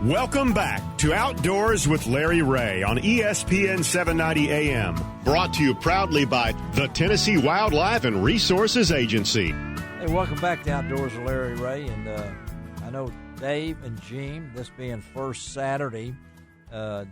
Welcome back to Outdoors with Larry Ray on ESPN 790 AM. Brought to you proudly by the Tennessee Wildlife and Resources Agency. Hey, welcome back to Outdoors with Larry Ray. And I know Dave and Gene, this being first Saturday,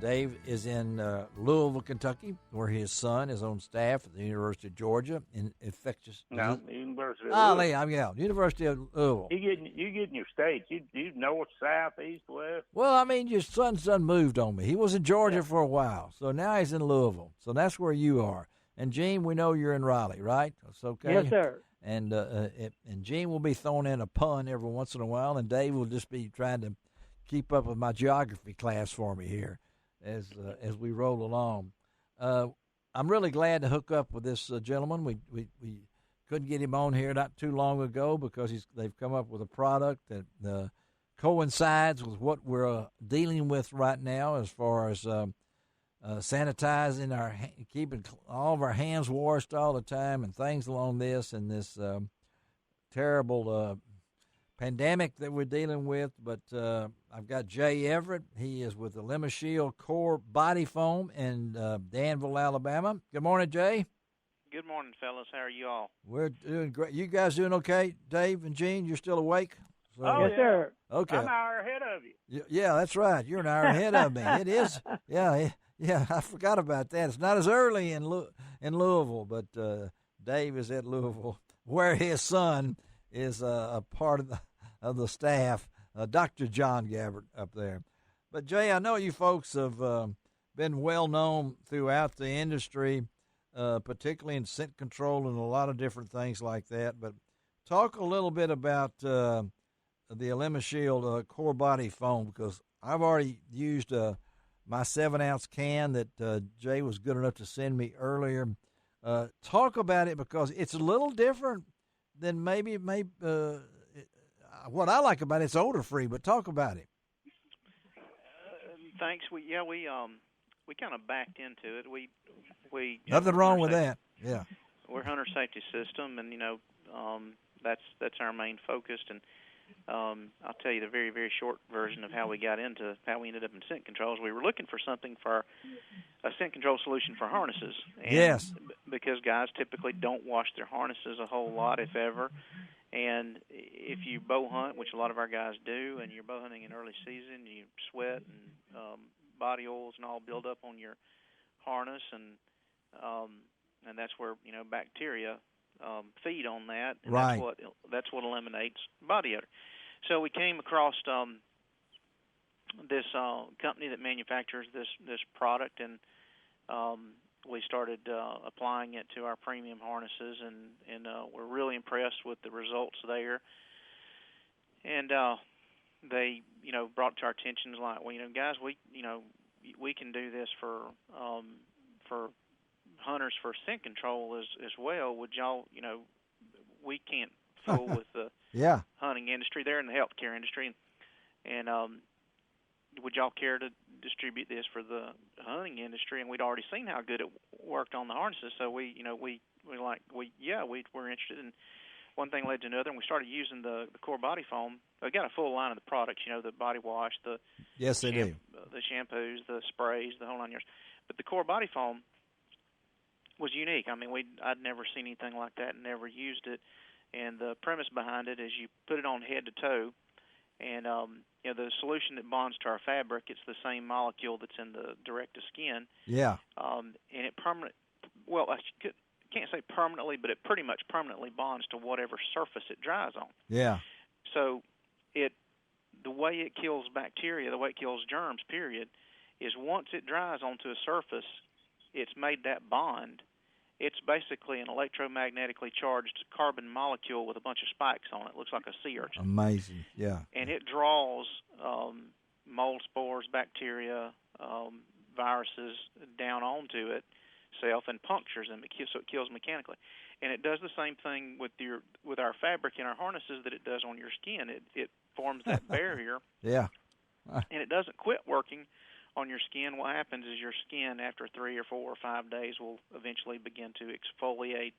Dave is in Louisville, Kentucky, where his son is on staff at the University of Georgia in infectious. No, the University of Louisville. Yeah, University of Louisville. You getting your states? You north, south, east, west? Well, I mean, your son's done moved on me. He was in Georgia for a while, so now he's in Louisville. So that's where you are. And Gene, we know you're in Raleigh, right? That's okay. Yes, sir. And Gene will be throwing in a pun every once in a while, and Dave will just be trying to keep up with my geography class for me here as we roll along. I'm really glad to hook up with this gentleman. We couldn't get him on here not too long ago because they've come up with a product that coincides with what we're dealing with right now as far as sanitizing keeping all of our hands washed all the time and things along this and this terrible pandemic that we're dealing with. But I've got Jay Everett. He is with the LimaShield Core Body Foam in Danville, Alabama. Good morning, Jay. Good morning, fellas. How are you all? We're doing great. You guys doing okay, Dave and Gene? You're still awake? So, Oh, Yes, sir. okay. I'm an hour ahead of you. Yeah, that's right. You're an hour ahead of me. It is. Yeah, I forgot about that. It's not as early in Louisville, but Dave is at Louisville, where his son is a part of the staff, Dr. John Gabbard up there. But, Jay, I know you folks have been well known throughout the industry, particularly in scent control and a lot of different things like that. But talk a little bit about the LimaShield Core Body Foam, because I've already used my 7-ounce can that Jay was good enough to send me earlier. Talk about it, because it's a little different than maybe what I like about it. It's odor free, but talk about it. Thanks. We kind of backed into it. We Nothing wrong with that. Yeah, we're hunter safety system, and that's our main focus. And I'll tell you the very, very short version of how we ended up in scent controls. We were looking for something for a scent control solution for harnesses. And yes. Because guys typically don't wash their harnesses a whole lot, if ever. And if you bow hunt, which a lot of our guys do, and you're bow hunting in early season, you sweat and body oils and all build up on your harness, and that's where bacteria feed on that, and right. that's what eliminates body odor. So we came across this company that manufactures this product, and we started applying it to our premium harnesses, and we're really impressed with the results there. And they brought to our attention like, well, guys, we can do this for hunters for scent control as well. Would y'all, we can't fool with the hunting industry. They're in the healthcare industry, and would y'all care to distribute this for the hunting industry? And we'd already seen how good it worked on the harnesses, so we're interested. And one thing led to another, and we started using the Core Body Foam. We got a full line of the products, the body wash, the do. The shampoos, the sprays, the whole 9 yards. But the Core Body Foam was unique. I mean, I'd never seen anything like that and never used it. And the premise behind it is you put it on head to toe, and the solution that bonds to our fabric, it's the same molecule that's in the direct to skin. Yeah. And it can't say permanently, but it pretty much permanently bonds to whatever surface it dries on. Yeah. So the way it kills bacteria, the way it kills germs, period, is once it dries onto a surface, it's made that bond. It's basically an electromagnetically charged carbon molecule with a bunch of spikes on it. It looks like a sea urchin. Amazing, yeah. And it draws mold spores, bacteria, viruses down onto itself and punctures them, so it kills mechanically. And it does the same thing with our fabric in our harnesses that it does on your skin. It forms that barrier. Yeah. And it doesn't quit working on your skin. What happens is your skin, after 3 or 4 or 5 days, will eventually begin to exfoliate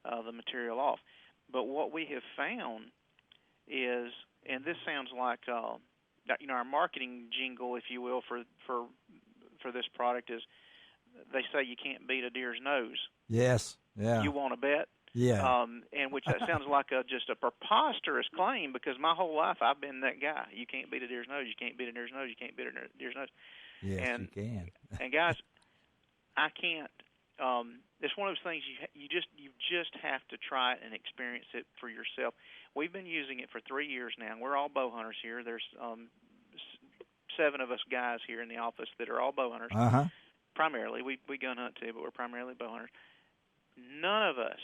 the material off. But what we have found is, and this sounds like our marketing jingle, if you will, for this product is they say you can't beat a deer's nose. Yes. Yeah. You want to bet? Yeah. And which that sounds like just a preposterous claim, because my whole life I've been that guy. You can't beat a deer's nose. You can't beat a deer's nose. You can't beat a deer's nose. Yes, and, you can. And guys, I can't. It's one of those things you just have to try it and experience it for yourself. We've been using it for 3 years now. We're all bow hunters here. There's 7 of us guys here in the office that are all bow hunters. Uh-huh. Primarily, we gun hunt too, but we're primarily bow hunters. None of us,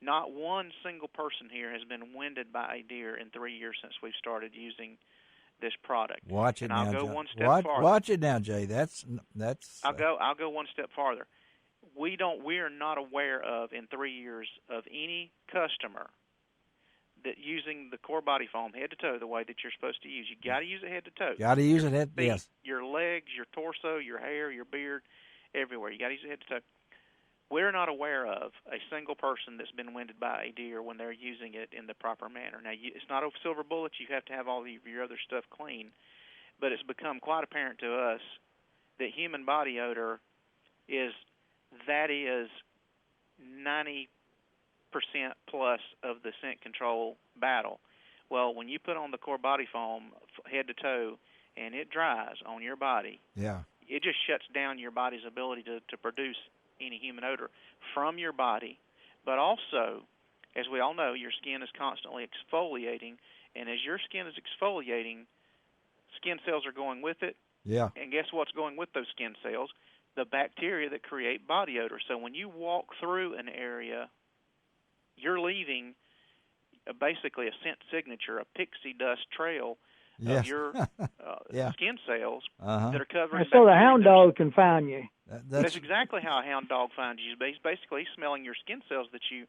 not one single person here, has been winded by a deer in 3 years since we've started using this product. Watch it and now, I'll go Jay. one step farther. Watch it now, Jay. That's. I'll go one step farther. We are not aware of in 3 years of any customer that using the core body foam head to toe the way that you're supposed to use. You got to use it head to toe. Got to use it head. Feet, Yes. Your legs, your torso, your hair, your beard, everywhere. You got to use it head to toe. We're not aware of a single person that's been winded by a deer when they're using it in the proper manner. Now, it's not a silver bullet. You have to have all of your other stuff clean. But it's become quite apparent to us that human body odor is 90% plus of the scent control battle. Well, when you put on the core body foam head to toe and it dries on your body, Yeah. it just shuts down your body's ability to produce any human odor from your body. But also, as we all know, your skin is constantly exfoliating, and as your skin is exfoliating, skin cells are going with it. Yeah. And guess what's going with those skin cells? The bacteria that create body odor. So when you walk through an area, you're leaving basically a scent signature, a pixie dust trail Yes. of your Yeah. skin cells Uh-huh. that are covered in So the bacteria. hound dog can find you. That's exactly how a hound dog finds you. He's basically smelling your skin cells that you've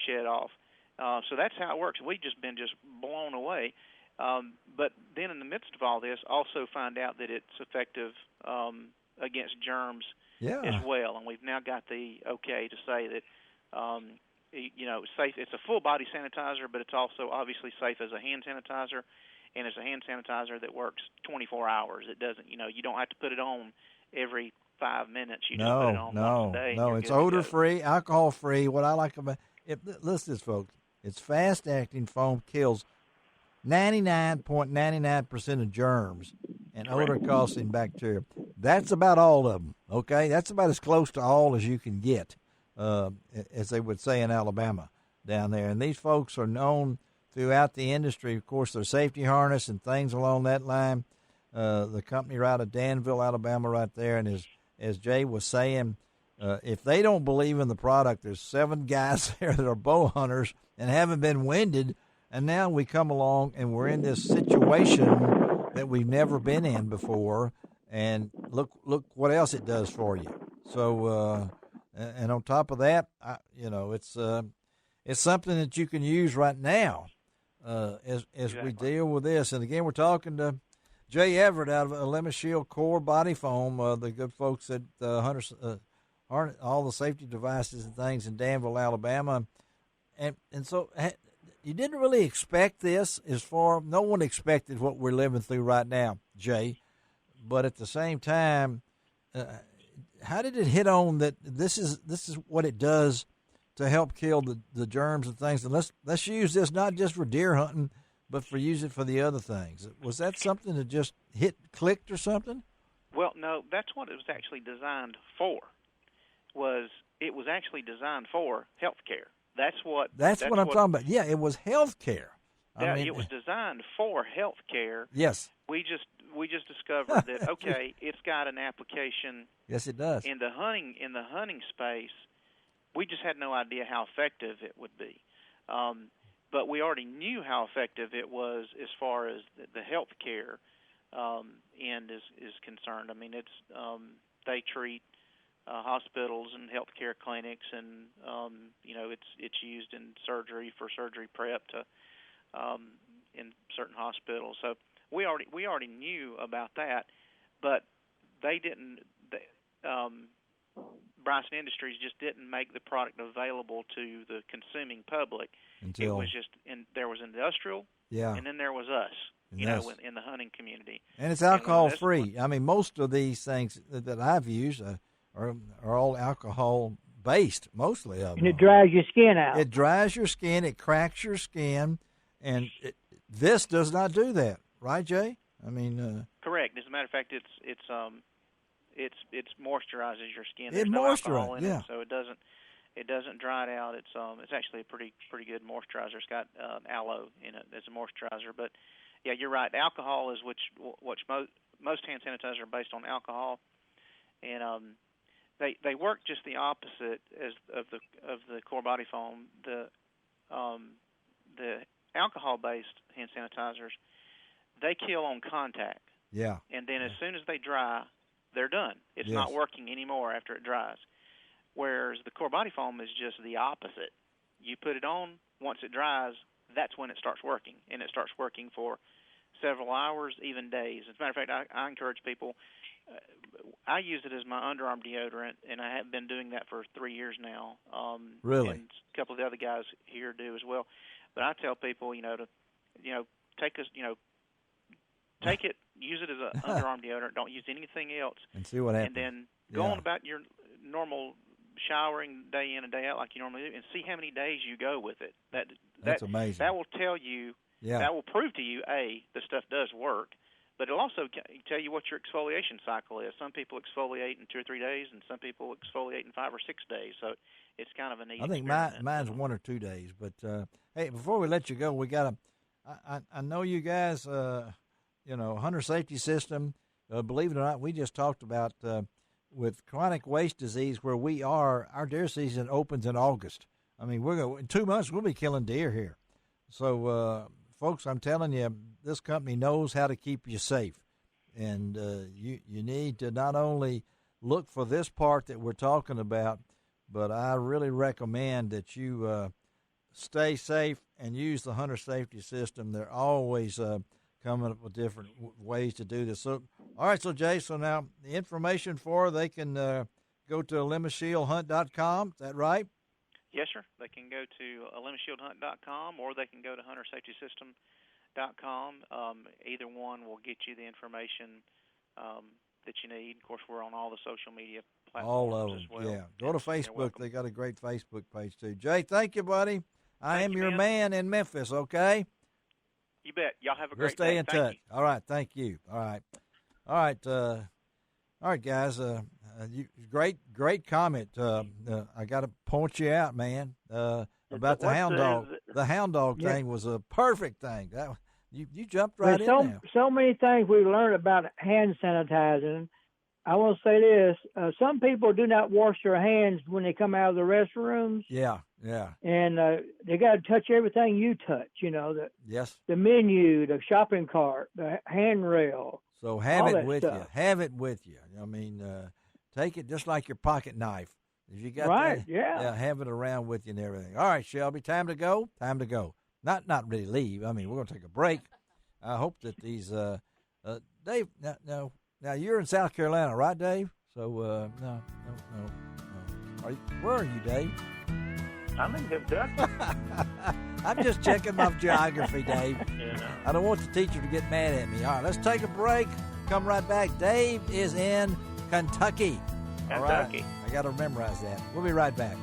shed off. So that's how it works. We've just been blown away. But then in the midst of all this, also find out that it's effective against germs as well. And we've now got the okay to say that safe. It's a full body sanitizer, but it's also obviously safe as a hand sanitizer, and it's a hand sanitizer that works 24 hours. It doesn't, you don't have to put it on every 5 minutes. You just put it on once a day. No, it's odor-free, alcohol-free. What I like about it, listen to this, folks. It's fast-acting foam, kills 99.99% of germs and odor-causing bacteria. That's about all of them, okay? That's about as close to all as you can get, as they would say in Alabama down there. And these folks are known throughout the industry, of course, their safety harness and things along that line. The company right out of Danville, Alabama right there, and as Jay was saying, if they don't believe in the product, there's 7 guys there that are bow hunters and haven't been winded, and now we come along and we're in this situation that we've never been in before, and look what else it does for you. So, and on top of that, it's something that you can use right now as we deal with this. And again, we're talking to Jay Everett out of Lemon Shield Core Body Foam, the good folks at Hunters, all the safety devices and things in Danville, Alabama. And so you didn't really expect this no one expected what we're living through right now, Jay. But at the same time, how did it hit on that this is what it does to help kill the germs and things? And let's use this not just for deer hunting, but use it for the other things. Was that something that just clicked or something? Well, no, that's what it was actually designed for. It was actually designed for healthcare. That's what I'm talking about. Yeah, it was healthcare. It was designed for healthcare. Yes. We just discovered that it's got an application. Yes, it does. In the hunting space, we just had no idea how effective it would be. But we already knew how effective it was as far as the health care end is concerned. I mean, they treat hospitals and healthcare clinics, and it's used in surgery for surgery prep in certain hospitals. So we already knew about that, but they didn't. Bryson Industries just didn't make the product available to the consuming public. It was just there was industrial, and then there was us. Yes. in the hunting community. And it's alcohol free. I mean, most of these things that I've used are all alcohol based, mostly of them. And it dries your skin out. It dries your skin. It cracks your skin, and this does not do that, right, Jay? I mean, correct. As a matter of fact, it moisturizes your skin. It There's no alcohol moisturizes, in yeah. it, so it doesn't dry it out. It's actually a pretty good moisturizer. It's got aloe in it as a moisturizer. But yeah, you're right. Alcohol is which most hand sanitizer are based on alcohol, and they work just the opposite of the core body foam. The alcohol-based hand sanitizers, they kill on contact. yeah. And then as soon as they dry, they're done. It's not working anymore after it dries. Whereas the core body foam is just the opposite. You put it on, once it dries, that's when it starts working. And it starts working for several hours, even days. As a matter of fact, I encourage people, I use it as my underarm deodorant, and I have been doing that for 3 years now. Really? And a couple of the other guys here do as well. But I tell people, take it, use it as an underarm deodorant. Don't use anything else. And see what happens. And then go on about your normal showering day in and day out like you normally do, and see how many days you go with it. That's amazing. That will tell you. Yeah. That will prove to you, the stuff does work, but it'll also tell you what your exfoliation cycle is. Some people exfoliate in 2 or 3 days, and some people exfoliate in 5 or 6 days. So it's kind of a neat. I think experiment. mine's 1 or 2 days. But hey, before we let you go, we got I know you guys. Hunter safety system. Believe it or not, we just talked about with chronic waste disease where we are. Our deer season opens in August. I mean, in 2 months we'll be killing deer here. So, folks, I'm telling you, this company knows how to keep you safe, and you need to not only look for this part that we're talking about, but I really recommend that you stay safe and use the Hunter safety system. They're always coming up with different ways to do this. So, all right, so Jay, so now the information they can go to lemashieldhunt.com. Is that right? Yes, sir. They can go to lemashieldhunt.com, or they can go to huntersafetysystem.com. Either one will get you the information that you need. Of course, we're on all the social media platforms all of them, as well. yeah. Go to Facebook. They got a great Facebook page, too. Jay, thank you, buddy. I am your man in Memphis, okay? You bet. Y'all have a great day. We'll stay in touch. You. All right. Thank you. All right, guys. Great comment. I got to point you out, man. About the hound dog. The hound dog thing was a perfect thing. That you jumped right in there. So many things we learned about hand sanitizing. I want to say this: some people do not wash their hands when they come out of the restrooms. Yeah. And they got to touch everything you touch. The menu, the shopping cart, the handrail. So have it with stuff. you. Have it with you. I mean, take it just like your pocket knife. If you got right, that, yeah, have it around with you and everything. All right, Shelby, time to go. Time to go. Not really leave. I mean, we're going to take a break. I hope that these Dave. Now you're in South Carolina, right, Dave? So no. Where are you, Dave? I'm in Kentucky. I'm just checking my geography, Dave. I don't want the teacher to get mad at me. All right, let's take a break. Come right back. Dave is in Kentucky. All right. I got to memorize that. We'll be right back.